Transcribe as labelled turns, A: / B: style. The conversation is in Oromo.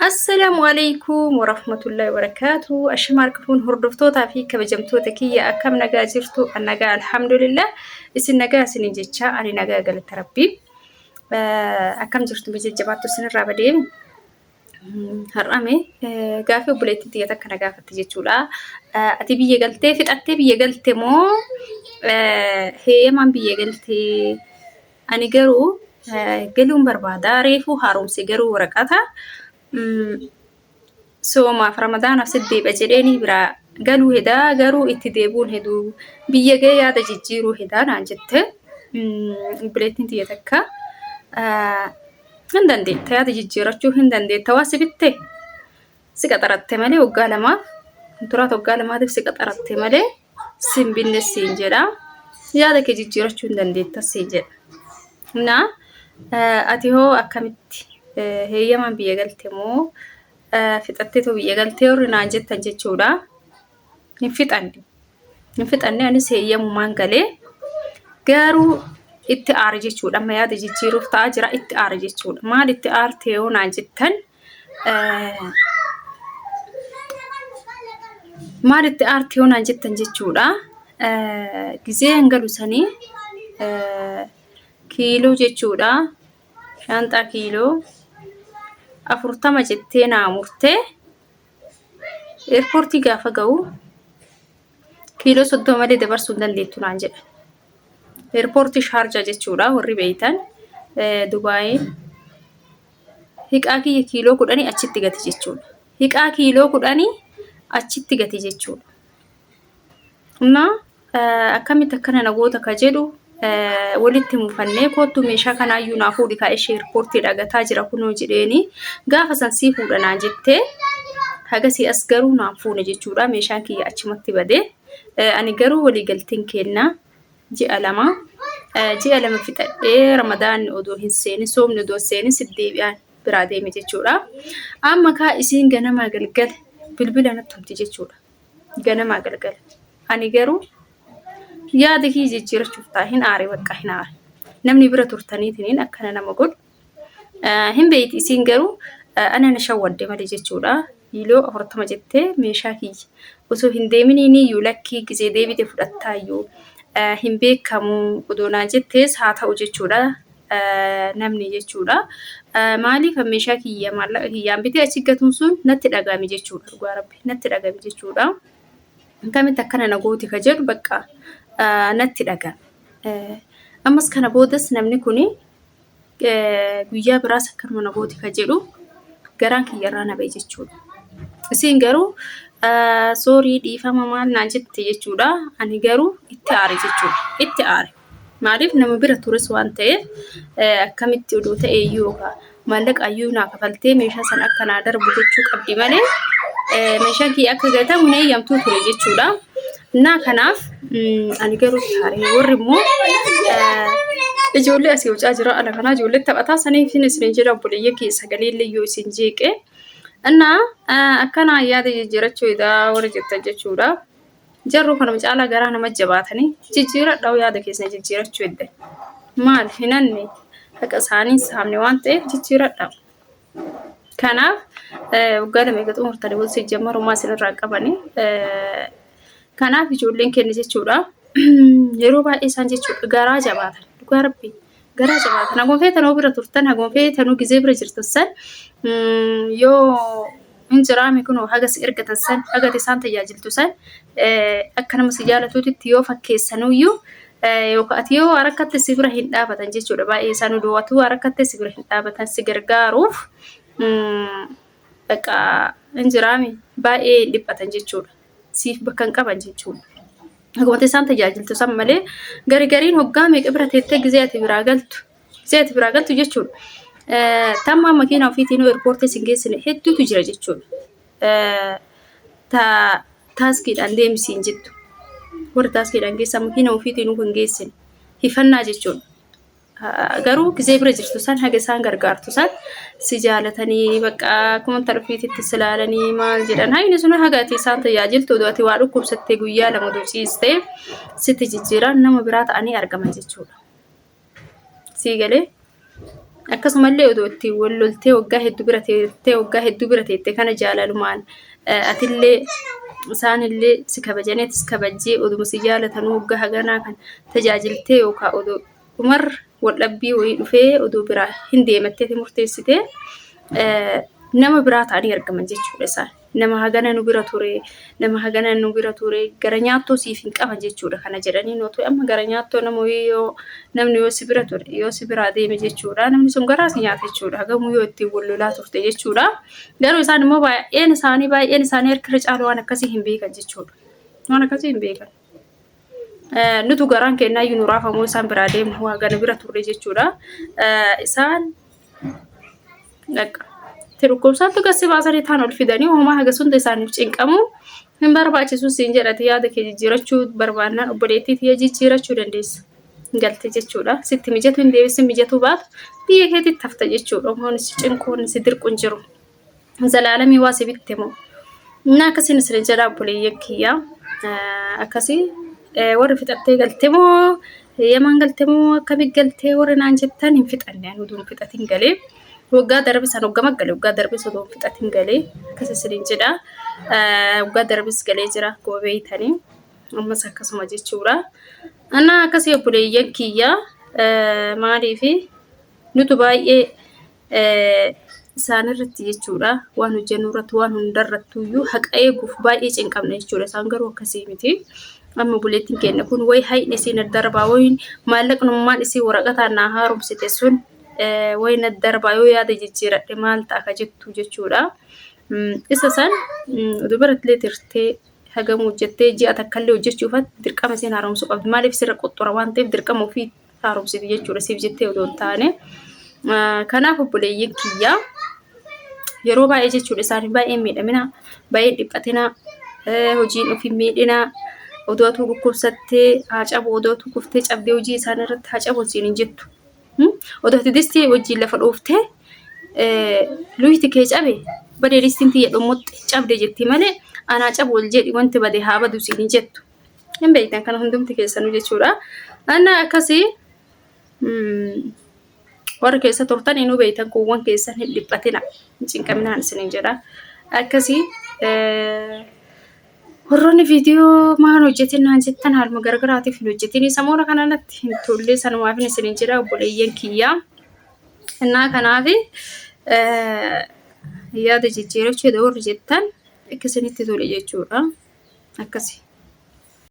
A: Assalamu alaikum warahmatullahi wabarakatuh. Ashamaar kafuun hordoftoota fi kabajamtoota kiyya akkam nagaa jirtu nagaa alhamdulillah. Isin nagaa isinin jecha ani nagaa galata rabbii. Akkam jirtu jajjabaattu isinirraa badeemi. Har'ame gaafii obboleettii xiyya takka nagaa fatte jechuudha. Ati biyya galtee fixattee biyya galte moo heeyamaan biyya galtee? Ani garuu galuun barbaada. Reefuu haaromse garuu waraqata. Soomaaf ramadaanaaf siddeeqa jedheeni biraa galuu hedaa garuu itti deebuun heduu biyya ga'ee yaada jijjiiruu hedaa naan jette obboleettiin xiyya takka hin dandeetta yaada jijjiirachuu hin dandeetta waa si bitte si qaxaratte malee waggaa lamaaf turaata waggaa lamaatiif si qaxaratte malee sin binne siin jedha yaada kee jijjiirachuu hin dandeetta siin jedha na ati hoo akkamitti heeyyamaan biyya galte moo fixattee too biyya galtee warri naan jettan jechuudha. Hin fixanne anis heeyyamumaan galee garuu itti aare jechuudha. Amma yaada jijjiiruuf ta'aa jira itti aare jechuudha. Maal itti aartee yoo naan jettan maal itti aartee yoo naan jettan jechuudha. Gizee hangalu sanii kiiloo jechuudha. Shantaa kiiloo 40 jettee naa murtee eerpoortii gaafa ga'u kiiloo 30 malee dabarsuu hin dandeettu naan jedha. Eerpoortii Shaarjaa jechuudha warri beeytan Dubaayin hiqaa kiyya kiiloo 10 achitti gati jechuudha. Hiqaa kiiloo 10 achitti gati jechuudha. Amma akkamitti akkana nagoota ka jedhu walitti mufannee kootu meeshaa kanaayyuu naa fuudhi kaa'ee eerpoortii dhagataa jira kunoo jedheeni gaafa san sii fuudhanaa jettee hagasii as garuu naa fuune jechuudha. Meeshaan kiyya achumatti badee ani garuu waliigalteen kennaa ji'a lama fixadhee ramadaan odoo hin seeni soomni odoo seeni siddeebi'aan biraa deeme jechuudha. Amma kaa isiin ganamaa galgala bilbila natti himti jechuudha. Ganamaa galgala ani garuu yaada kiyya jijjiirachuuf ta'a hin aare bakka hin aare. Namni bira turtaniitiin akkana nama godhu hin beeyti isiin garuu ana na shawwadde malee jechuudha. Kiiloo 40 jettee meeshaa kiyya osoo hin deeminiin iyyuu lakkii gizee deebite fudhattaayyuu hin beekamu odoonaa jettees haa ta'u jechuudha. Namni jechuudha. Maaliif meeshaa kiyya maallaqa kiyyaan bitee achi gatuun sun natti dhagahame jechuudha. Dhugaa rabbi natti dhagahame jechuudha. Akkamitti akkana nagooti ka jedhu bakka natti dhagahame. Ammas kana boodas namni kuni guyyaa biraas akkanuma nagooti ka jedhu garaan kiyyarraa na ba'e jechuudha. Isiin garuu soorii dhiifama maal naan jette jechuudha. Ani garuu itti aare jechuudha. Itti aare. Maaliif nama bira tures waan ta'eef akkamitti odoo ta'e yookaan maallaqa ayyuu naa kafaltee meeshaa san akka naa darbu gochuu qabdi malee meeshaan kiyya akka gatamu hin eeyyamtuu ture jechuudha. Naa kanaaf ani garuu itti aare warri immoo ijoollee asii hojjaa jira ala kanaa ijoollee taphataa saniif isin jedha obboleeyya kee sagalee illee yoo isin jeeqe innaa akkana yaada jijjiirachuu edaa warri jettan jechuudha. Jarru kanuma caalaa garaa nama jabaatanii jijjiiradhaa yaada keessan jijjiirachuu edda maal hinanne haqa isaanii saamne waan ta'eef jijjiiradhaa. Kanaaf waggaa lama eegatu murtanii wal sijjammarumaa isinirraa qabanii kanaaf ijoolleen kenni jechuudha. Yeroo baay'ee isaan jechuudha garaa jabaatan dhugaa rabbii garaa jabaatan haguma feetanuu bira turtan haguma feetanuu gizee bira jirtan san yoo hin jiraame kunoo hagas ergatan san hagat isaan tajaajiltu san akka nama si jaalatuutti yoo fakkeessanuyyuu yookaan ati yoo harkatti si bira hin dhaabatan jechuudha. Baay'ee isaan duwwaatu harkatti si bira hin dhaabatan si gargaaruuf bakka hin jiraame baay'ee dhiphatan jechuudha. Siif bakka hin qaban jechuudha. Akkuma isaan tajaajiltu san malee gariin hoggaa meeqa bira teettee gizee ati biraa galtu jechuudha. Tamma makiina ofiitiin eerpoortii sin geessine hedduutu jira jechuudha. Taaskiidhaan deemisiin jettu. Warri taaskiidhaan geessan makiina ofiitiin hin geessine hifannaa jechuudha. Garuu gizee bira jirtu san haga isaan gargaartu san si jaalatanii bakka akkuma tarfiititti silaalanii maal jedhan hayni sun haga ati isaan tajaajiltu odoo ati waa dhukkubsattee guyyaa lama ciistee sitti jijjiiraan nama biraa ta'anii argaman jechuudha. Sii galee akkasumallee odoo itti wal loltee waggaa hedduu bira teettee waggaa hedduu bira teettee kana jaalalumaan atillee isaanillee si kabajaneetis kabajjee oduma si jaalatanuu waggaa haganaa kan tajaajiltee yookaan odoo umar waldhabbii wayii dhufee odoo biraa hin deemattee murteessitee nama biraa ta'anii argaman jechuudha isaan. Nama hagana nu bira ture, nama hagana nu bira ture gara nyaattoo siif hin qaban jechuudha kana jedhanii nootu amma gara nyaattoo nama yoo namni yoo si bira ture yoo si bira deeme jechuudha namni sun garaa si nyaata jechuudha hagamu yoo ittiin wal lolaa turte jechuudha. Garuu isaan immoo baay'een isaanii harka caalu waan akkasii hin beekan jechuudha. Waan akkasii hin beekan. Nutu garaan kennaa iyyuu nu raafamoo isaan biraa deemu waa gana bira turre jechuudha. Isaan dhaqa. Tirukkumsaatti gassi baasanii taan ol fidanii homaa haga sunda isaaniif cinqamu hin barbaachisu siin jedhati yaada kee jijjiirachuu barbaannaan obboleettii tiyya jijjiirachuu dandeessa. Galte jechuudha. Sitti mijatu hin deebisin mijatu baatu biyya keetitti hafta jechuudha. Homoon si cinquun si dirquun jiru. Zalaalamii waa si bitte moo. Inni akkasiin sirrii jedha obboleeyyan kiyya. Akkasii warri fixattee galte moo yaman galte moo akkamii galtee warri naan jettan hin fixanne anu duun fixatiin galee. Waggaa darbe san waggaa maggale waggaa darbe sodoon fixatiin galee akkasii sirriin jedha waggaa darbes galee jira goobeeytanii ammas akkasuma jechuudha. Ana akkasii obboleeyyan kiyya maaliifi nutu baay'ee isaanirratti jechuudha waan hojjennu irratti waan hundarrattu iyyuu haqa eeguuf baay'ee cinqabna jechuudha isaan garuu akkasii miti. Amma buleettiin kenna kun way hayni isiin darbaa wayin maallaqnummaan isii waraqataan naa haaromsite sun wayna darbaa yoo yaada jijjiiradhe maal ta'a ka jettu jechuudha. Isa san dubartillee tirtee hagamu hojjettee ji'a takkallee hojjechuufat dirqama isiin haaromsuu qabdi. Maaliif sirra qoxxora waan ta'eef dirqama ofii haaromsiti jechuudha siif jettee odoo hin taane. Kanaaf obboleeyyan kiyyaa yeroo baay'ee jechuudha isaanii baay'ee miidhamina baay'ee dhiphatina hojiin ofii miidhina odootu dhukkubsattee haa cabu odootu kuftee cabdee hojii isaanii irratti haa cabu siin hin jettu. Odooti distii wajjin lafa dhooftee luyti kee cabe badee distiin tiyya dhummutti cabde jetti malee anaa cabu wal jedhi wanti badee haa badu siin hin jettu. Hin beektan kana hundumti keessanuu jechuudha. Anna akkasii warra keessa turtan inuu beektan kuuwwan keessan hin dhiphatina hin cinqaminaan isiniin jedha. Akkasii warroonni viidiyoo maan hojjetinaan jettan haaluma gargaraatiif hin hojjetin samoora kanarratti hin tollee sanumaaf isiniin jedha obboleeyyan kiyyaa. Innaa kanaaf yaada jijjiirachuu warri jettan akkasinitti tole jechuudha. Akkasii.